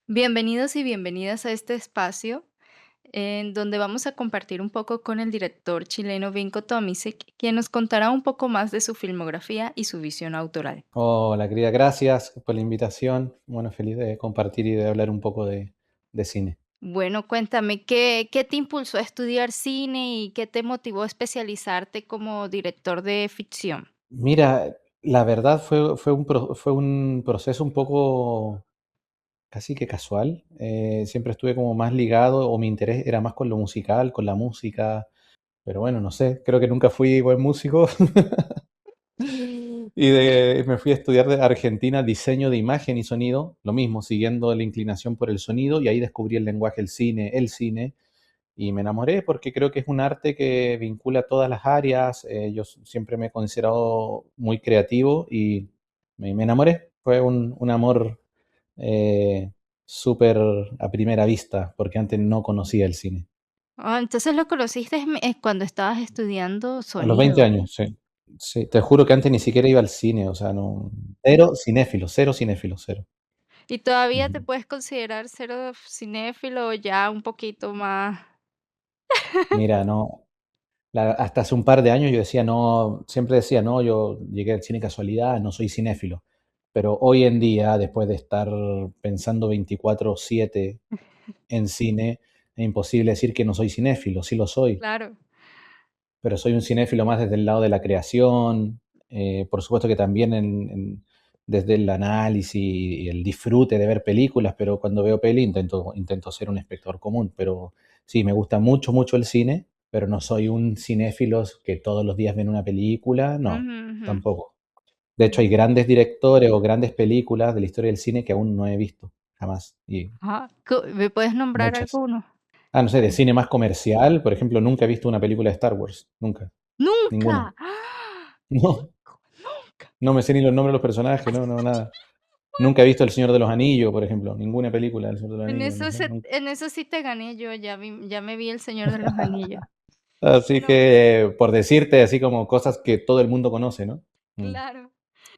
Bienvenidos y bienvenidas a este espacio en donde vamos a compartir un poco con el director chileno Vinko Tomisic, quien nos contará un poco más de su filmografía y su visión autoral. Hola, querida, gracias por la invitación. Bueno, feliz de compartir y de hablar un poco de cine. Bueno, cuéntame, ¿qué te impulsó a estudiar cine y qué te motivó a especializarte como director de ficción? Mira, la verdad fue un proceso un poco casi que casual. Siempre estuve como más ligado, o mi interés era más con lo musical, con la música, pero bueno, no sé, creo que nunca fui buen músico. Me fui a estudiar de Argentina diseño de imagen y sonido, lo mismo, siguiendo la inclinación por el sonido, y ahí descubrí el lenguaje el cine. Y me enamoré porque creo que es un arte que vincula todas las áreas. Yo siempre me he considerado muy creativo y me enamoré. Fue un amor eh, súper a primera vista, porque antes no conocía el cine. Ah, entonces lo conociste cuando estabas estudiando A los 20 sonido. años, sí. Sí, te juro que antes ni siquiera iba al cine, o sea, no. Cero cinéfilo, cero cinéfilo, cero. ¿Y todavía te Ujú. puedes considerar cero cinéfilo o ya un poquito más? Mira, no. Hasta hace un par de años yo decía, no, siempre decía, no, yo llegué al cine casualidad, no soy cinéfilo. Pero hoy en día, después de estar pensando 24/7 en cine, es imposible decir que no soy cinéfilo, sí lo soy, Claro. pero soy un cinéfilo más desde el lado de la creación, por supuesto que también desde el análisis y el disfrute de ver películas, pero cuando veo peli intento ser un espectador común, pero sí, me gusta mucho, mucho el cine, pero no soy un cinéfilo que todos los días ven una película, no, Ujú, ujú. tampoco. De hecho, hay grandes directores o grandes películas de la historia del cine que aún no he visto, jamás, y Ajá, ¿me puedes nombrar muchas. alguno? Ah, no sé, de cine más comercial, por ejemplo, nunca he visto una película de Star Wars, nunca, ninguna. ¡Nunca! ¡Ah! No, Nunca. no me sé ni los nombres de los personajes, no, no, nada. Nunca he visto El Señor de los Anillos, por ejemplo, ninguna película del Señor de los En Anillos, no eso sé, se nunca. en eso sí te gané yo, ya me vi El Señor de los Anillos. Así Pero que, por decirte así como cosas que todo el mundo conoce, ¿no? Mm. claro.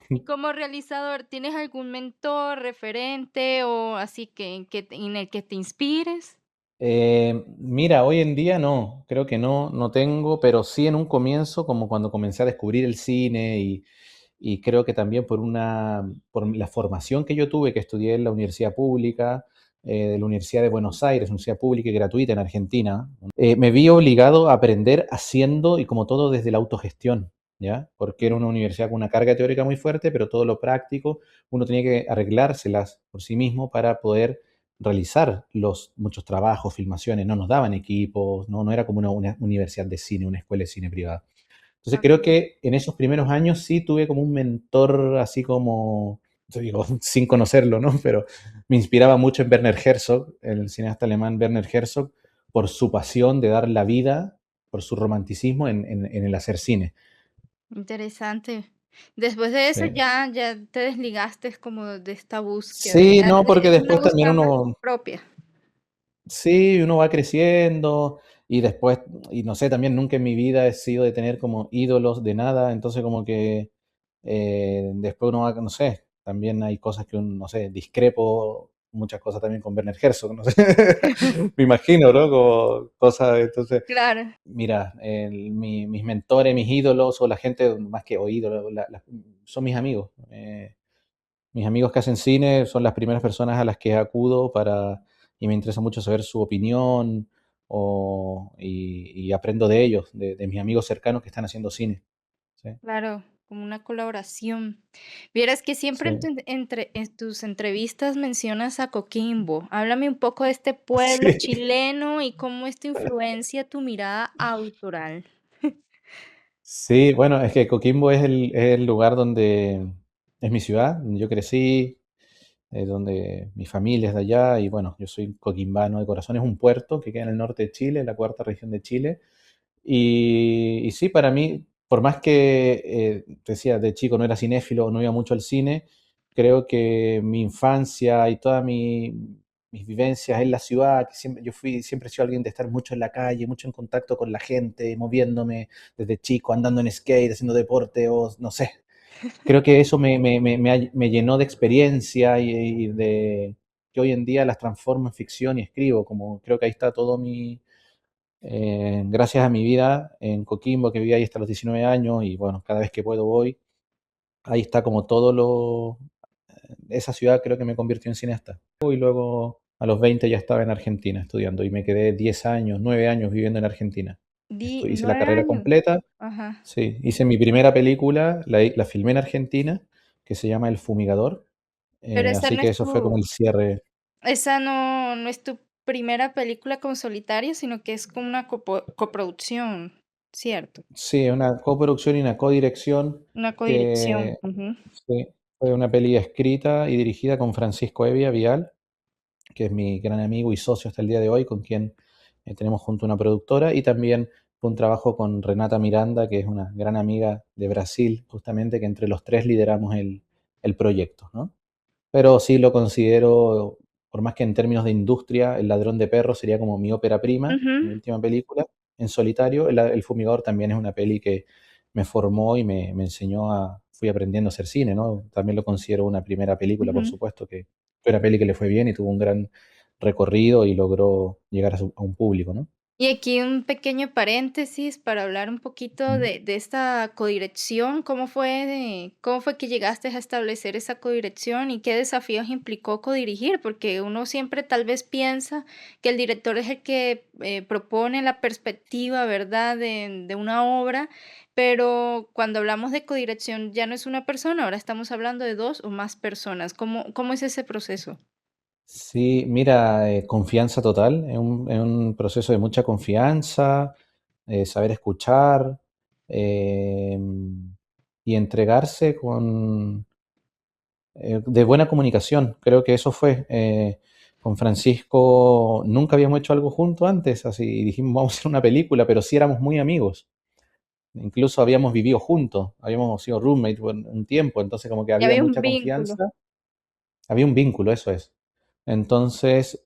Y como realizador, ¿tienes algún mentor, referente o así en el que te inspires? Mira, hoy en día no, creo que no tengo, pero sí en un comienzo, como cuando comencé a descubrir el cine y creo que también por la formación que yo tuve, que estudié en la universidad pública, de la Universidad de Buenos Aires, universidad pública y gratuita en Argentina, me vi obligado a aprender haciendo y como todo desde la autogestión, ¿ya? Porque era una universidad con una carga teórica muy fuerte, pero todo lo práctico uno tenía que arreglárselas por sí mismo para poder realizar los muchos trabajos, filmaciones, no nos daban equipos, no era como una universidad de cine, una escuela de cine privada. Entonces creo Okey. que en esos primeros años sí tuve como un mentor así como, yo digo, sin conocerlo, ¿no? Pero me inspiraba mucho en Werner Herzog, el cineasta alemán Werner Herzog, por su pasión de dar la vida, por su romanticismo en el hacer cine. Interesante. Después de eso Sí. ya te desligaste como de esta búsqueda, Sí, ya no, porque es una después también búsqueda más uno, propia. sí, uno va creciendo y después, y no sé, también nunca en mi vida he sido de tener como ídolos de nada, entonces como que después uno va, no sé, también hay cosas que uno, no sé, discrepo muchas cosas también con Werner Herzog, no sé, me imagino, ¿no? Como cosas, entonces, Claro. mira, mis mentores, mis ídolos o la gente, más que o ídolos, son mis amigos que hacen cine son las primeras personas a las que acudo y me interesa mucho saber su opinión y aprendo de ellos, de mis amigos cercanos que están haciendo cine. Sí, Claro, como una colaboración. Vieras que siempre sí. en tus entrevistas mencionas a Coquimbo. Háblame un poco de este pueblo Sí. chileno y cómo esto influencia tu mirada autoral. Sí, bueno, es que Coquimbo es el lugar donde es mi ciudad, donde yo crecí, donde mi familia es de allá y bueno, yo soy coquimbano de corazón. Es un puerto que queda en el norte de Chile, la cuarta región de Chile. Y sí, para mí, por más que, te decía, de chico no era cinéfilo, no iba mucho al cine, creo que mi infancia y todas mis vivencias en la ciudad, que siempre he sido alguien de estar mucho en la calle, mucho en contacto con la gente, moviéndome desde chico, andando en skate, haciendo deporte o no sé. Creo que eso me llenó de experiencia y de, que hoy en día las transformo en ficción y escribo, como creo que ahí está todo gracias a mi vida en Coquimbo, que viví ahí hasta los 19 años y bueno, cada vez que puedo voy, ahí está como esa ciudad creo que me convirtió en cineasta. Y luego a los 20 ya estaba en Argentina estudiando y me quedé 10 años, 9 años viviendo en Argentina. Hice la 9 carrera años. completa, Ajá. sí, hice mi primera película, la filmé en Argentina, que se llama El Fumigador, Pero esa así no que es eso fue como tu el cierre. esa no es tu primera película como solitario, sino que es como una coproducción, ¿cierto? Sí, una coproducción y una codirección Una codirección. que sí, fue una peli escrita y dirigida con Francisco Evia Vial, que es mi gran amigo y socio hasta el día de hoy, con quien tenemos junto una productora, y también fue un trabajo con Renata Miranda, que es una gran amiga de Brasil, justamente, que entre los tres lideramos el proyecto, ¿no? Pero sí lo considero, por más que en términos de industria, El ladrón de perros sería como mi ópera prima, mi Ujú, última película, en solitario. El fumigador también es una peli que me formó y me enseñó fui aprendiendo a hacer cine, ¿no? También lo considero una primera película, por ujú. supuesto, que fue una peli que le fue bien y tuvo un gran recorrido y logró llegar a un público, ¿no? Y aquí un pequeño paréntesis para hablar un poquito Mm. de esta codirección. Cómo fue que llegaste a establecer esa codirección y qué desafíos implicó codirigir? Porque uno siempre tal vez piensa que el director es el que propone la perspectiva, ¿verdad?, de una obra, pero cuando hablamos de codirección ya no es una persona, ahora estamos hablando de dos o más personas. ¿Cómo es ese proceso? Sí, mira, confianza total, es un proceso de mucha confianza, saber escuchar eh, y entregarse de buena comunicación. Creo que eso fue. Con Francisco nunca habíamos hecho algo juntos antes, así y dijimos vamos a hacer una película, pero sí éramos muy amigos. Incluso habíamos vivido juntos, habíamos sido roommates por un tiempo, entonces como que Ya había había un mucha vínculo. confianza. Había un vínculo, eso es. Entonces,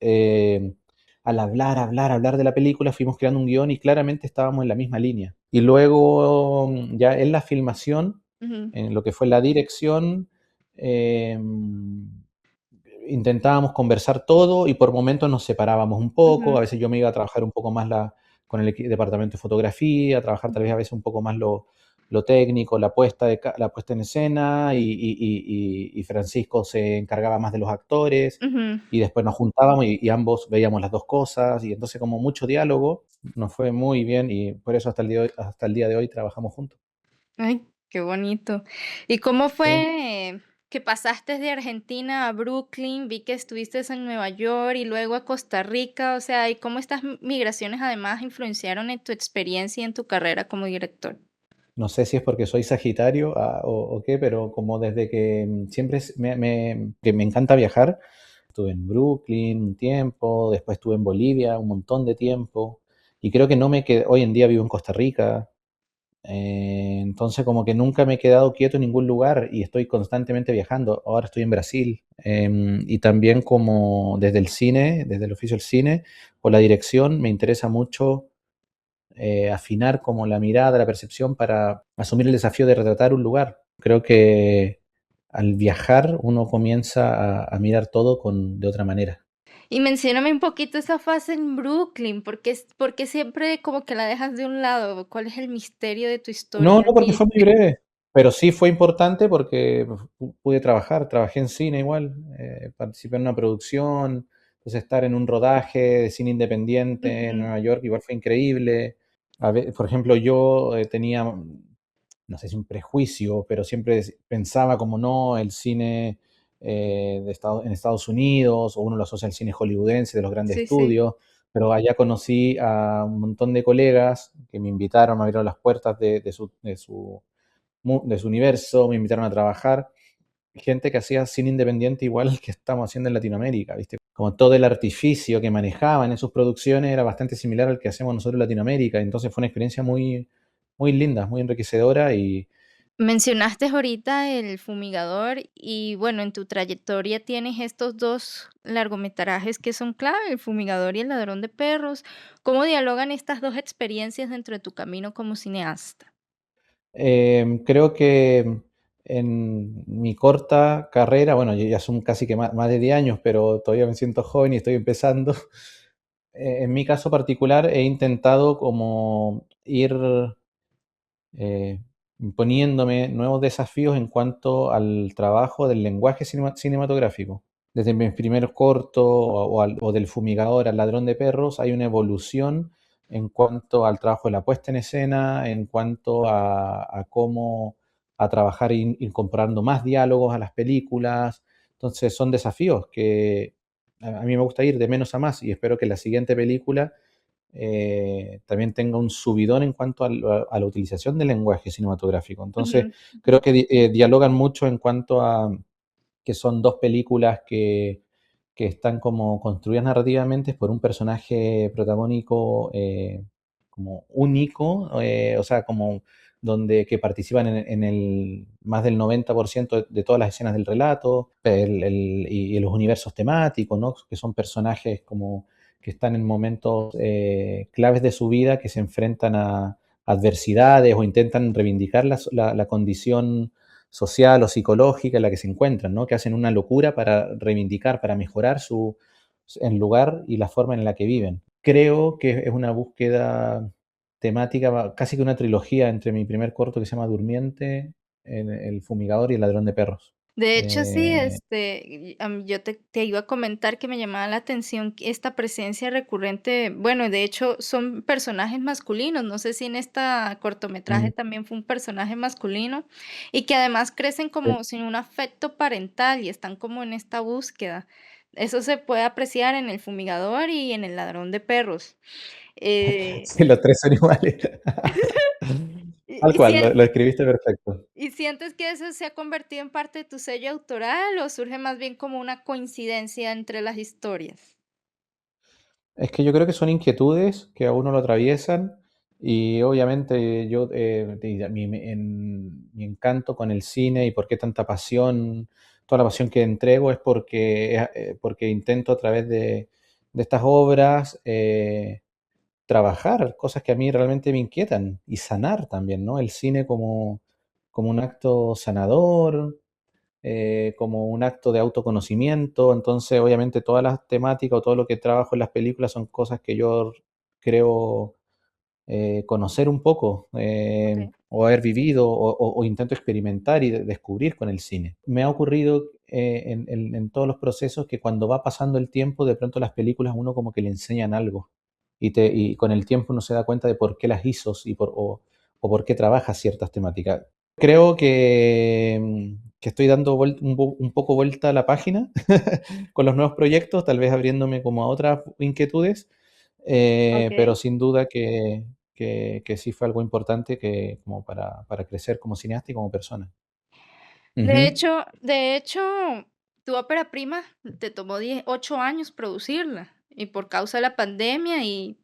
al hablar de la película, fuimos creando un guión y claramente estábamos en la misma línea. Y luego, ya en la filmación, Ujú, en lo que fue la dirección, eh, intentábamos conversar todo y por momentos nos separábamos un poco. ujú, A veces yo me iba a trabajar un poco más con el departamento de fotografía, a trabajar tal vez a veces un poco más lo técnico, la puesta en escena y Francisco se encargaba más de los actores ujú. y después nos juntábamos y ambos veíamos las dos cosas y entonces como mucho diálogo nos fue muy bien y por eso hasta el día de hoy trabajamos juntos. Ay, qué bonito. ¿Y cómo Sí. fue que pasaste de Argentina a Brooklyn? Vi que estuviste en Nueva York y luego a Costa Rica, o sea, ¿y cómo estas migraciones además influenciaron en tu experiencia y en tu carrera como director? No sé si es porque soy Sagitario o qué, pero como desde que siempre que me encanta viajar, estuve en Brooklyn un tiempo, después estuve en Bolivia un montón de tiempo, y creo que no me quedé, hoy en día vivo en Costa Rica, entonces como que nunca me he quedado quieto en ningún lugar y estoy constantemente viajando. Ahora estoy en Brasil, y también como desde el cine, desde el oficio del cine o la dirección, me interesa mucho afinar como la mirada, la percepción para asumir el desafío de retratar un lugar. Creo que al viajar uno comienza a mirar todo de otra manera. Y mencióname un poquito esa fase en Brooklyn, por qué siempre como que la dejas de un lado? ¿Cuál es el misterio de tu historia No, no, porque allí? fue muy breve, pero sí fue importante porque pude trabajar, trabajé en cine igual, participé en una producción, entonces estar en un rodaje de cine independiente en Ujú, Nueva York igual fue increíble. Por ejemplo, yo tenía no sé si un prejuicio, pero siempre pensaba como no, el cine en Estados Unidos, o uno lo asocia al cine hollywoodense de los grandes sí, sí. estudios, pero allá conocí a un montón de colegas que me invitaron, me abrieron las puertas de su universo, me invitaron a trabajar, gente que hacía cine independiente igual que estamos haciendo en Latinoamérica, ¿viste? Como todo el artificio que manejaban en sus producciones era bastante similar al que hacemos nosotros en Latinoamérica, entonces fue una experiencia muy, muy linda, muy enriquecedora y Mencionaste ahorita El Fumigador y bueno, en tu trayectoria tienes estos 2 largometrajes que son clave, El Fumigador y El Ladrón de Perros. ¿Cómo dialogan estas 2 experiencias dentro de tu camino como cineasta? Creo que en mi corta carrera, bueno, ya son casi que más de 10 años, pero todavía me siento joven y estoy empezando. En mi caso particular he intentado como ir eh, imponiéndome nuevos desafíos en cuanto al trabajo del lenguaje cinematográfico. Desde mis primeros cortos o del fumigador al ladrón de perros hay una evolución en cuanto al trabajo de la puesta en escena, en cuanto a cómo a trabajar incorporando más diálogos a las películas. Entonces son desafíos que a mí me gusta ir de menos a más y espero que la siguiente película también tenga un subidón en cuanto a la utilización del lenguaje cinematográfico. Entonces, Ujú, creo que dialogan mucho en cuanto a que son dos películas que están como construidas narrativamente por un personaje protagónico como único, o sea, como donde que participan en el más del 90% de todas las escenas del relato, y los universos temáticos, ¿no? Que son personajes como que están en momentos claves de su vida, que se enfrentan a adversidades o intentan reivindicar la condición social o psicológica en la que se encuentran, ¿no? Que hacen una locura para reivindicar, para mejorar el lugar y la forma en la que viven. Creo que es una búsqueda temática, casi que una trilogía entre mi primer corto que se llama Durmiente, El fumigador y El ladrón de perros. de hecho, sí, Eh, yo te iba a comentar que me llamaba la atención que esta presencia recurrente, bueno, de hecho, son personajes masculinos, no sé si en esta cortometraje mm, también fue un personaje masculino, y que además crecen como sin un afecto parental y están como en esta búsqueda. Eso se puede apreciar en El fumigador y en El ladrón de perros. Eh, sí, los tres son iguales. y Tal y cual, sien lo escribiste perfecto. ¿Y sientes que eso se ha convertido en parte de tu sello autoral o surge más bien como una coincidencia entre las historias? Es que yo creo que son inquietudes que a uno lo atraviesan y obviamente yo, mi encanto con el cine y por qué tanta pasión, toda la pasión que entrego es porque intento a través de estas obras trabajar cosas que a mí realmente me inquietan y sanar también, ¿no? El cine como un acto sanador, como un acto de autoconocimiento. Entonces, obviamente, todas las temáticas o todo lo que trabajo en las películas son cosas que yo creo conocer un poco Okey. o haber vivido o intento experimentar y descubrir con el cine. Me ha ocurrido en todos los procesos que cuando va pasando el tiempo, de pronto las películas uno como que le enseñan algo y con el tiempo uno se da cuenta de por qué las hizo o por qué trabaja ciertas temáticas. Creo que estoy dando un poco vuelta a la página con los nuevos proyectos, tal vez abriéndome como a otras inquietudes, pero Okey. sin duda que sí fue algo importante como para crecer como cineasta y como persona. Ujú. De hecho, tu ópera prima te tomó 8 años producirla, y por causa de la pandemia y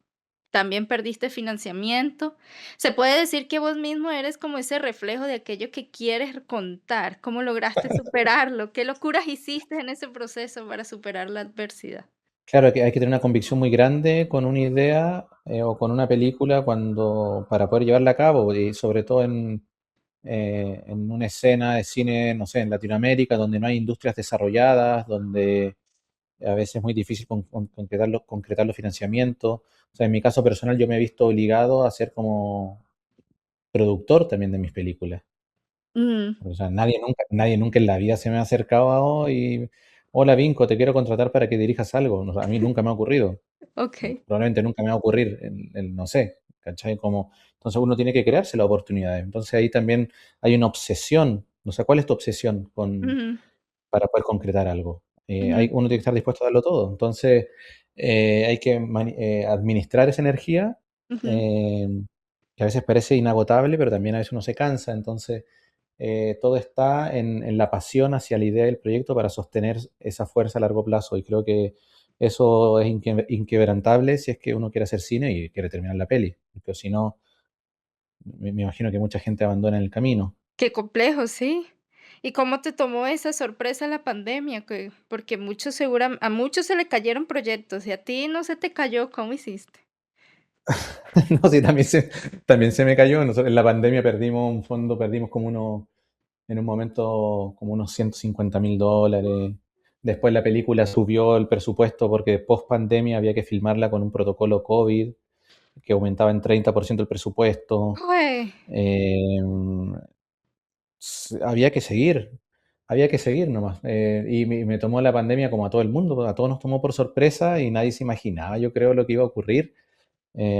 también perdiste financiamiento. ¿Se puede decir que vos mismo eres como ese reflejo de aquello que quieres contar? ¿Cómo lograste superarlo? ¿Qué locuras hiciste en ese proceso para superar la adversidad? Claro que hay que tener una convicción muy grande con una idea o con una película para poder llevarla a cabo, y sobre todo en una escena de cine, no sé, en Latinoamérica, donde no hay industrias desarrolladas, donde a veces es muy difícil concretar los financiamientos. O sea, en mi caso personal yo me he visto obligado a ser como productor también de mis películas. Mm, O sea, nadie nunca en la vida se me ha acercado y, hola Vinco, te quiero contratar para que dirijas algo. O sea, a mí nunca me ha ocurrido. okey. Probablemente nunca me va a ocurrir, no sé, ¿cachai? Entonces uno tiene que crearse las oportunidades. Entonces ahí también hay una obsesión. O sea, ¿cuál es tu obsesión Ujú, para poder concretar algo? ujú, Uno tiene que estar dispuesto a darlo todo. Entonces hay que administrar esa energía, ujú. eh, que a veces parece inagotable, pero también a veces uno se cansa. Entonces todo está en la pasión hacia la idea del proyecto para sostener esa fuerza a largo plazo. Y creo que eso es inquebrantable si es que uno quiere hacer cine y quiere terminar la peli. Porque si no, me imagino que mucha gente abandona el camino. Qué complejo, sí. ¿Y cómo te tomó esa sorpresa la pandemia? Que porque a muchos se le cayeron proyectos, y a ti no se te cayó, ¿cómo hiciste? No, sí, también se me cayó. Nosotros en la pandemia perdimos un fondo, perdimos como unos, en un momento como unos $150.000. Después la película subió el presupuesto porque post pandemia había que filmarla con un protocolo COVID que aumentaba en 30% el presupuesto. Jue Eh, había que seguir nomás. Y me tomó la pandemia como a todo el mundo, a todos nos tomó por sorpresa y nadie se imaginaba, yo creo, lo que iba a ocurrir.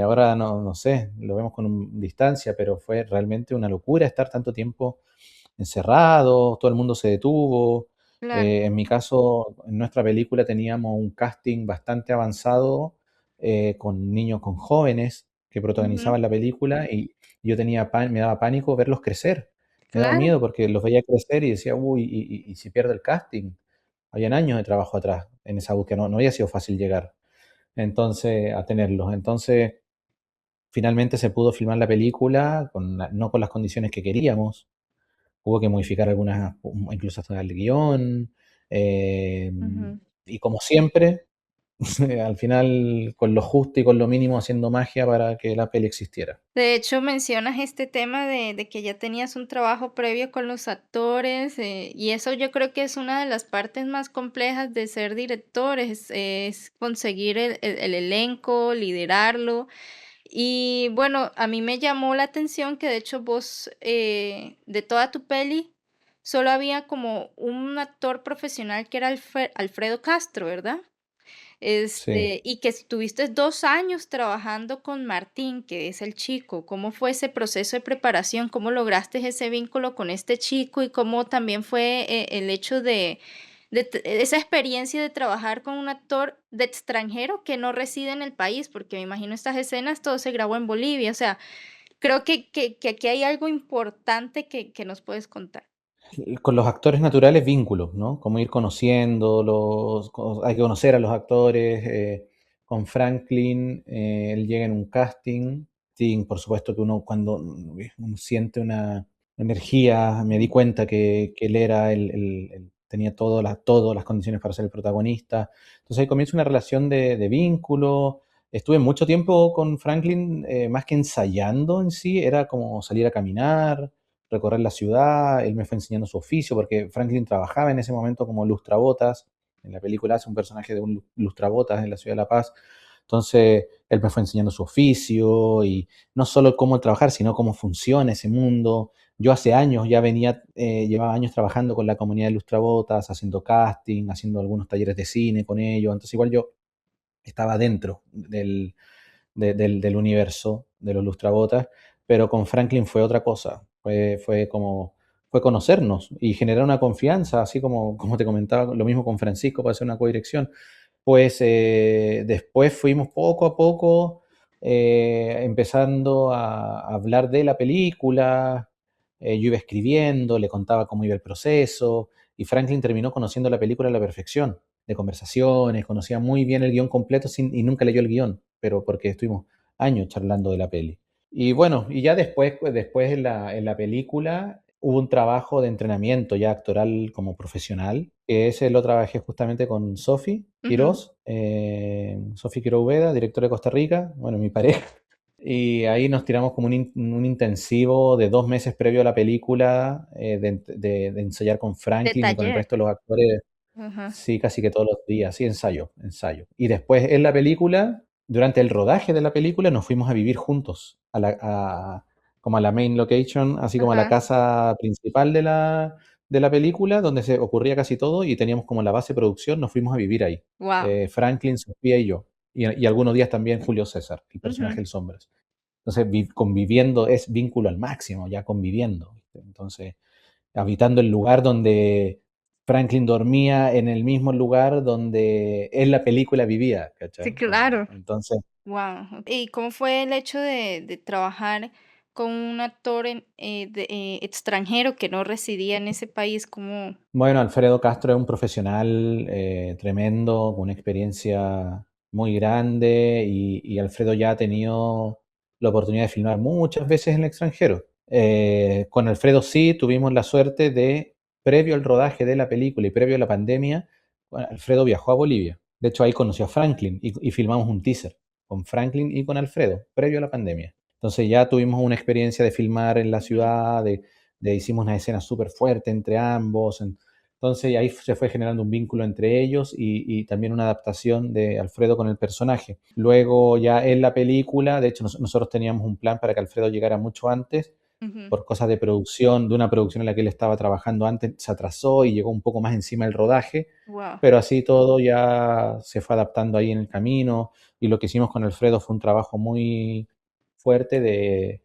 Ahora no sé, lo vemos con distancia, pero fue realmente una locura estar tanto tiempo encerrado, todo el mundo se detuvo. claro. En mi caso, en nuestra película teníamos un casting bastante avanzado con niños, con jóvenes que Ujú, protagonizaban la película y yo me daba pánico verlos crecer. Me daba claro. miedo porque los veía crecer y decía, uy, y si pierde el casting. Habían años de trabajo atrás en esa búsqueda, no había sido fácil llegar entonces a tenerlos. Entonces, finalmente se pudo filmar la película, no con las condiciones que queríamos. Hubo que modificar algunas, incluso hasta el guión. eh, Ujú. y como siempre, al final con lo justo y con lo mínimo haciendo magia para que la peli existiera. De hecho, mencionas este tema de que ya tenías un trabajo previo con los actores, y eso yo creo que es una de las partes más complejas de ser directores, es conseguir el elenco, liderarlo. Y bueno, a mí me llamó la atención que de hecho vos, de toda tu peli, solo había como un actor profesional que era Alfredo Castro, ¿verdad? Sí. Y que estuviste 2 años trabajando con Martín, que es el chico. ¿Cómo fue ese proceso de preparación? ¿Cómo lograste ese vínculo con este chico? Y cómo también fue, el hecho de esa experiencia de trabajar con un actor de extranjero que no reside en el país, porque me imagino estas escenas todo se grabó en Bolivia. O sea, creo que aquí hay algo importante que nos puedes contar. Con los actores naturales, vínculos, ¿no? Como ir conociéndolos, hay que conocer a los actores. Con Franklin, él llega en un casting. Sí, por supuesto que uno cuando uno siente una energía, me di cuenta que él era tenía todas las condiciones para ser el protagonista. Entonces ahí comienza una relación de vínculo. Estuve mucho tiempo con Franklin, más que ensayando en sí, era como salir a caminar, recorrer la ciudad, él me fue enseñando su oficio, porque Franklin trabajaba en ese momento como lustrabotas, en la película hace un personaje de un lustrabotas en la ciudad de La Paz, entonces él me fue enseñando su oficio y no solo cómo trabajar, sino cómo funciona ese mundo. Yo hace años ya llevaba años trabajando con la comunidad de lustrabotas, haciendo casting, haciendo algunos talleres de cine con ellos, entonces igual yo estaba dentro del universo de los lustrabotas, pero con Franklin fue otra cosa, fue conocernos y generar una confianza, así como te comentaba, lo mismo con Francisco para hacer una codirección. Pues después fuimos poco a poco empezando a hablar de la película, yo iba escribiendo, le contaba cómo iba el proceso, y Franklin terminó conociendo la película a la perfección, de conversaciones, conocía muy bien el guión completo y nunca leyó el guión, pero porque estuvimos años charlando de la peli. Y bueno, y ya después, pues, después en la película hubo un trabajo de entrenamiento ya actoral como profesional, que ese lo trabajé justamente con Sofi Ujú. Quirós, Sofi Quirós Ubeda, directora de Costa Rica, bueno, mi pareja. Y ahí nos tiramos como un intensivo de 2 meses previo a la película, de ensayar con De Franklin y con el taller. resto de los actores. Ajá. Sí, casi que todos los días, sí, ensayo, ensayo. Y después en la película, durante el rodaje de la película, nos fuimos a vivir juntos, como a la main location, así como a la Ajá. casa principal de la película, donde se ocurría casi todo, y teníamos como la base de producción, nos fuimos a vivir ahí. Wow. Franklin, Sofía y yo. Y algunos días también Julio César, el personaje Ujú. del Sombras. Entonces, conviviendo es vínculo al máximo, ya conviviendo. ¿Viste? Entonces, habitando el lugar donde Franklin dormía, en el mismo lugar donde en la película vivía, Sí, ¿cachai? claro. Entonces, Wow. ¿Y cómo fue el hecho de trabajar con un actor extranjero que no residía en ese país? ¿Cómo? bueno, Alfredo Castro es un profesional tremendo, con una experiencia muy grande y Alfredo ya ha tenido la oportunidad de filmar muchas veces en el extranjero. Con Alfredo sí tuvimos la suerte de, previo al rodaje de la película y previo a la pandemia, bueno, Alfredo viajó a Bolivia. De hecho, ahí conoció a Franklin y filmamos un teaser con Franklin y con Alfredo, previo a la pandemia. Entonces ya tuvimos una experiencia de filmar en la Ujú. ciudad, hicimos una escena súper fuerte entre ambos. Entonces ahí se fue generando un vínculo entre ellos y también una adaptación de Alfredo con el personaje. Luego ya en la película, de hecho nosotros teníamos un plan para que Alfredo llegara mucho antes, Ujú. por cosas de producción, de una producción en la que él estaba trabajando antes, se atrasó y llegó un poco más encima del rodaje, Wow. pero así todo ya se fue adaptando ahí en el camino y lo que hicimos con Alfredo fue un trabajo muy fuerte de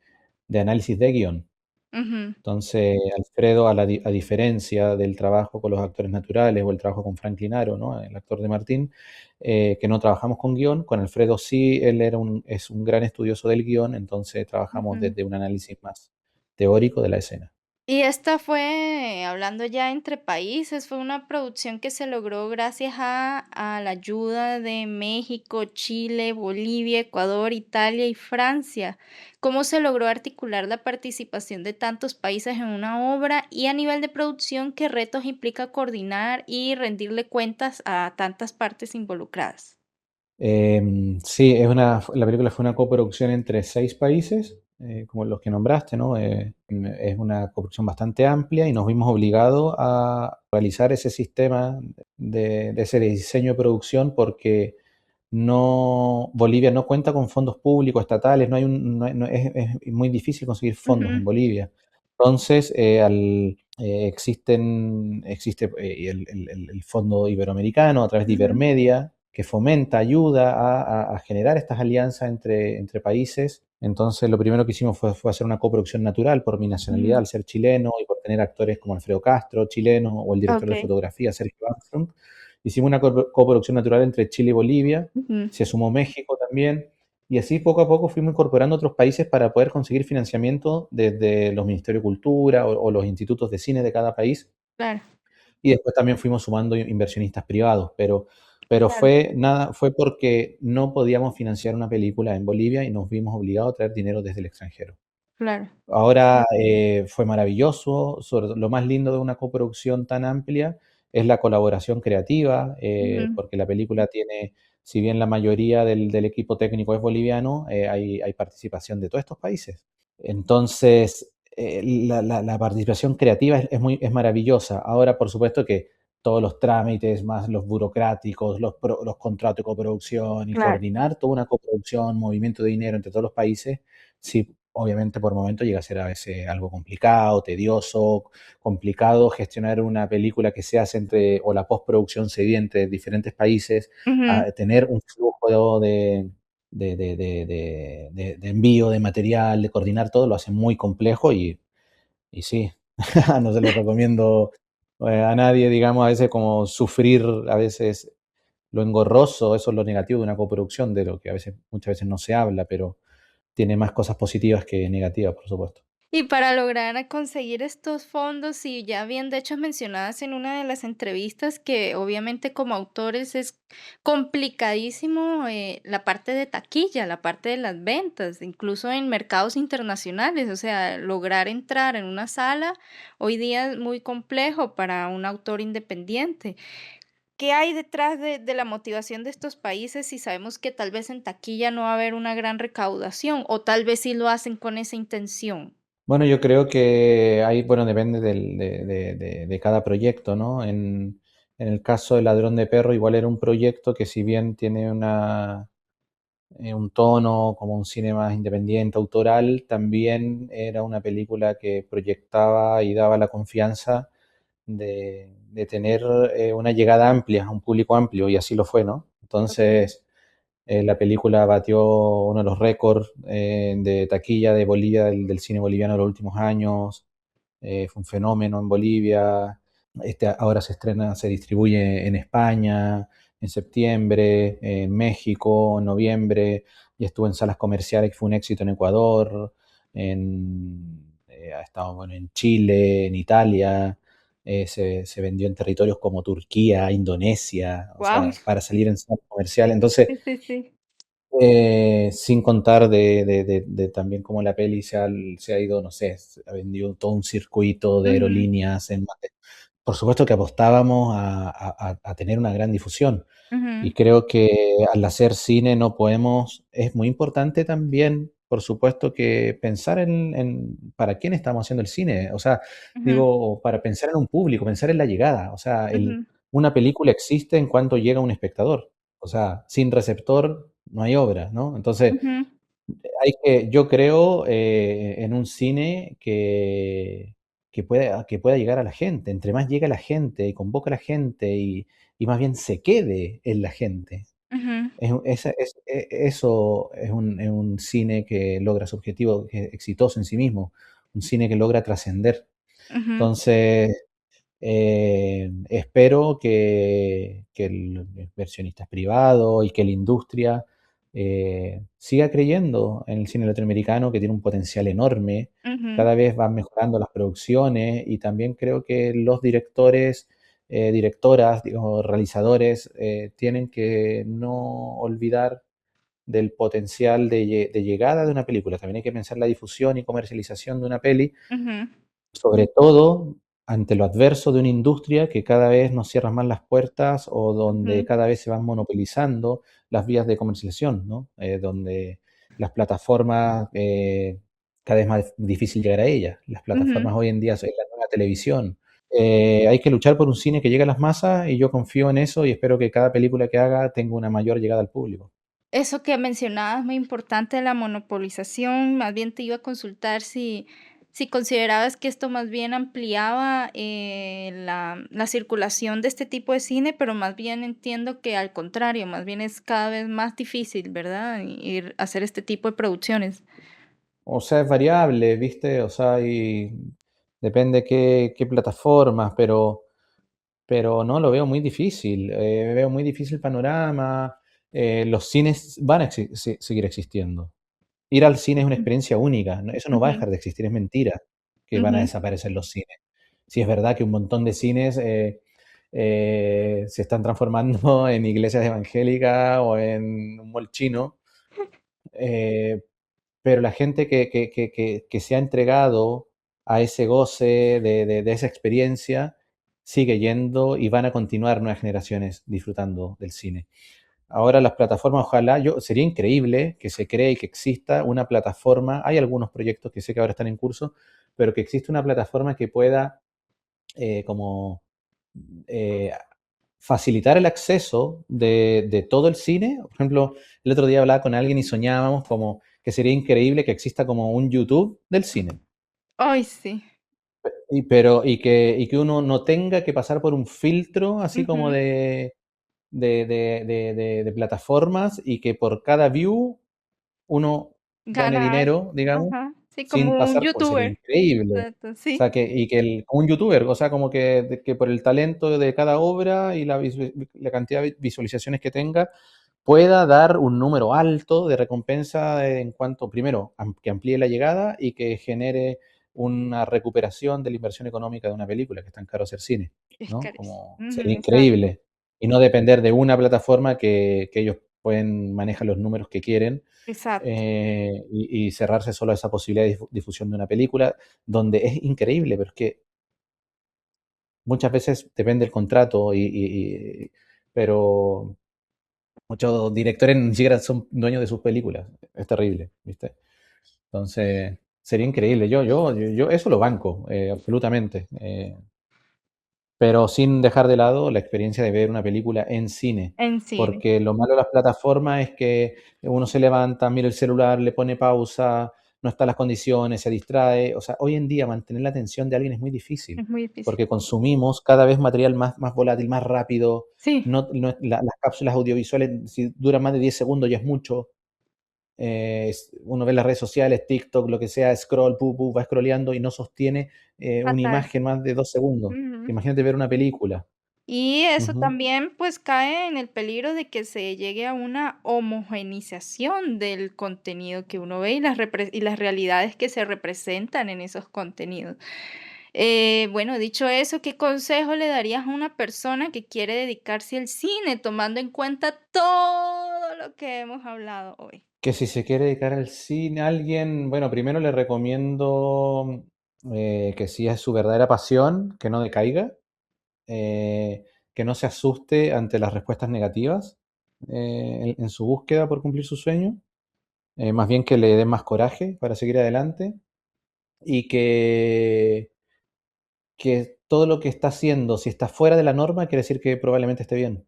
análisis de guión. Ujú, Entonces, Alfredo, a diferencia del trabajo con los actores naturales o el trabajo con Franklin Aro, ¿no? El actor de Martín, que no trabajamos con guión, con Alfredo sí, él es un gran estudioso del guión, entonces trabajamos ujú. desde un análisis más teórico de la escena. Y esta fue, hablando ya entre países, fue una producción que se logró gracias a la ayuda de México, Chile, Bolivia, Ecuador, Italia y Francia. ¿Cómo se logró articular la participación de tantos países en una obra y a nivel de producción, qué retos implica coordinar y rendirle cuentas a tantas partes involucradas? Sí, la película fue una coproducción entre 6 países, como los que nombraste, ¿no? Es una coproducción bastante amplia y nos vimos obligados a realizar ese sistema de ese diseño de producción porque Bolivia no cuenta con fondos públicos estatales, es muy difícil conseguir fondos en Ujú, Bolivia. Entonces, existe el Fondo Iberoamericano a través de ujú, Ibermedia, que fomenta, ayuda a generar estas alianzas entre países. Entonces, lo primero que hicimos fue hacer una coproducción natural por mi nacionalidad, ujú. al ser chileno y por tener actores como Alfredo Castro, chileno, o el director de Ok. fotografía, Sergio Armstrong. Hicimos una coproducción natural entre Chile y Bolivia, Ujú, se sumó México también, y así poco a poco fuimos incorporando otros países para poder conseguir financiamiento desde los Ministerios de Cultura o los institutos de cine de cada país, claro, y después también fuimos sumando inversionistas privados, pero claro, fue porque no podíamos financiar una película en Bolivia y nos vimos obligados a traer dinero desde el extranjero. claro. Ahora fue maravilloso. Lo más lindo de una coproducción tan amplia es la colaboración creativa, Ujú, porque la película tiene, si bien la mayoría del equipo técnico es boliviano, hay participación de todos estos países. Entonces, la participación creativa es maravillosa. Ahora, por supuesto que todos los trámites, más los burocráticos, los contratos de coproducción y claro. coordinar toda una coproducción, movimiento de dinero entre todos los países, sí, obviamente por momentos llega a ser a veces algo complicado, tedioso, complicado gestionar una película que se hace o la postproducción se divide entre diferentes países, Ujú, a tener un flujo de envío de material, de coordinar todo, lo hace muy complejo y sí, no se lo recomiendo a nadie, digamos, a veces como sufrir a veces lo engorroso, eso es lo negativo de una coproducción, de lo que muchas veces no se habla, pero tiene más cosas positivas que negativas, por supuesto. y para lograr conseguir estos fondos, y ya bien de hecho mencionadas en una de las entrevistas, que obviamente como autores es complicadísimo la parte de taquilla, la parte de las ventas, incluso en mercados internacionales, o sea, lograr entrar en una sala hoy día es muy complejo para un autor independiente. ¿Qué hay detrás de la motivación de estos países si sabemos que tal vez en taquilla no va a haber una gran recaudación o tal vez sí lo hacen con esa intención? Bueno, yo creo que ahí, bueno, depende de cada proyecto, ¿no? En el caso de Ladrón de Perro, igual era un proyecto que si bien tiene un tono como un cine más independiente, autoral, también era una película que proyectaba y daba la confianza de tener una llegada amplia, a un público amplio, y así lo fue, ¿no? Okey. Entonces, la película batió uno de los récords de taquilla de Bolivia, del cine boliviano de los últimos años. Fue un fenómeno en Bolivia. Ahora se distribuye en España en septiembre, en México en noviembre, y estuvo en salas comerciales, que fue un éxito en Ecuador, ha estado bueno, en Chile, en Italia, se vendió en territorios como Turquía, Indonesia, o Guau. sea, para salir en salas comerciales. Entonces, Sí, sí, sí. sin contar de también cómo la peli se ha ido, no sé, se ha vendido todo un circuito de Ujú, aerolíneas. Por supuesto que apostábamos a tener una gran difusión. ujú. Y creo que al hacer cine no podemos, es muy importante también por supuesto que pensar en para quién estamos haciendo el cine. O sea, Ujú, digo, para pensar en un público, pensar en la llegada. O sea, ujú, una película existe en cuanto llega un espectador. O sea, sin receptor no hay obra, ¿no? Entonces, ujú, yo creo en un cine que pueda llegar a la gente. Entre más llega la gente y convoca a la gente y más bien se quede en la gente. ujú, Eso es un cine que logra su objetivo, que es exitoso en sí mismo, un cine que logra trascender. ujú, Entonces, espero que los inversionistas privados y que la industria siga creyendo en el cine latinoamericano, que tiene un potencial enorme. ujú, Cada vez van mejorando las producciones y también creo que los directores, directoras, digo, realizadores, tienen que no olvidar del potencial de llegada de una película. También hay que pensar la difusión y comercialización de una peli, ujú, sobre todo ante lo adverso de una industria que cada vez nos cierra más las puertas o donde ujú, cada vez se van monopolizando las vías de comercialización, ¿no? Donde las plataformas, cada vez más difícil llegar a ellas. Las ujú. plataformas hoy en día son la nueva televisión. Hay que luchar por un cine que llegue a las masas y yo confío en eso y espero que cada película que haga tenga una mayor llegada al público. Eso que mencionabas muy importante, la monopolización, más bien te iba a consultar si considerabas que esto más bien ampliaba, la circulación de este tipo de cine, pero más bien entiendo que al contrario, más bien es cada vez más difícil, ¿verdad? Ir a hacer este tipo de producciones. O sea, es variable, ¿viste? O sea, y depende qué plataformas, pero no, lo veo muy difícil. Veo muy difícil el panorama. Los cines van a seguir existiendo. Ir al cine es una Ujú, experiencia única. Eso no va a ujú, dejar de existir, es mentira que van a ujú. desaparecer los cines. Sí es verdad que un montón de cines se están transformando en iglesias evangélicas o en un mall chino, eh, pero la gente que se ha entregado a ese goce de esa experiencia sigue yendo y van a continuar nuevas generaciones disfrutando del cine. Ahora las plataformas, ojalá, sería increíble que se cree y que exista una plataforma, hay algunos proyectos que sé que ahora están en curso, pero que exista una plataforma que pueda como eh, facilitar el acceso de todo el cine. Por ejemplo, el otro día hablaba con alguien y soñábamos como que sería increíble que exista como un YouTube del cine. Ay, sí. Y que uno no tenga que pasar por un filtro así como Ujú. de plataformas y que por cada view uno gane Ganar. dinero, digamos, Ajá. Sí, sin como un pasar por, sería youtuber. increíble. Exacto, O sí. sea, como un youtuber, o sea, como que por el talento de cada obra y la cantidad de visualizaciones que tenga, pueda dar un número alto de recompensa en cuanto, primero, que amplíe la llegada y que genere una recuperación de la inversión económica de una película, que es tan caro hacer cine, Es ¿no? carísimo. Como sería Ujú, exacto. increíble. Y no depender de una plataforma que ellos pueden manejar los números que quieren Exacto. y cerrarse solo a esa posibilidad de difusión de una película, donde es increíble, pero es que muchas veces depende del contrato, pero muchos directores ni siquiera son dueños de sus películas. Es terrible, ¿viste? Entonces, sería increíble. Yo eso lo banco, absolutamente. Pero sin dejar de lado la experiencia de ver una película en cine. En cine. Porque lo malo de las plataformas es que uno se levanta, mira el celular, le pone pausa, no están las condiciones, se distrae. O sea, hoy en día mantener la atención de alguien es muy difícil, Es muy difícil. porque consumimos cada vez material más volátil, más rápido. Sí, Las cápsulas audiovisuales, si duran más de 10 segundos ya es mucho. Uno ve las redes sociales, TikTok, lo que sea, scroll, va scrolleando y no sostiene una fatal. imagen más de 2 segundos. Ujú. Imagínate ver una película. Y eso Ujú. también, pues, cae en el peligro de que se llegue a una homogeneización del contenido que uno ve y las realidades que se representan en esos contenidos. Bueno, dicho eso, ¿qué consejo le darías a una persona que quiere dedicarse al cine, tomando en cuenta todo lo que hemos hablado hoy? Que si se quiere dedicar al cine, alguien, bueno, primero le recomiendo que si es su verdadera pasión, que no decaiga, que no se asuste ante las respuestas negativas en su búsqueda por cumplir su sueño. más bien que le den más coraje para seguir adelante y que todo lo que está haciendo, si está fuera de la norma, quiere decir que probablemente esté bien.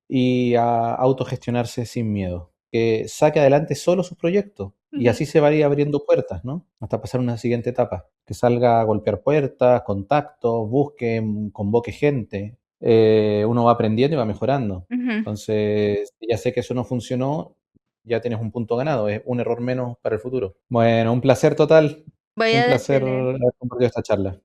Y a autogestionarse sin miedo. Que saque adelante solo sus proyectos y Ujú, así se va a ir abriendo puertas, ¿no? Hasta pasar a una siguiente etapa. Que salga a golpear puertas, contactos, busque, convoque gente. Uno va aprendiendo y va mejorando. ujú. Entonces, si ya sé que eso no funcionó, ya tienes un punto ganado, es un error menos para el futuro. Bueno, un placer total, Voy un a placer detener. haber compartido esta charla.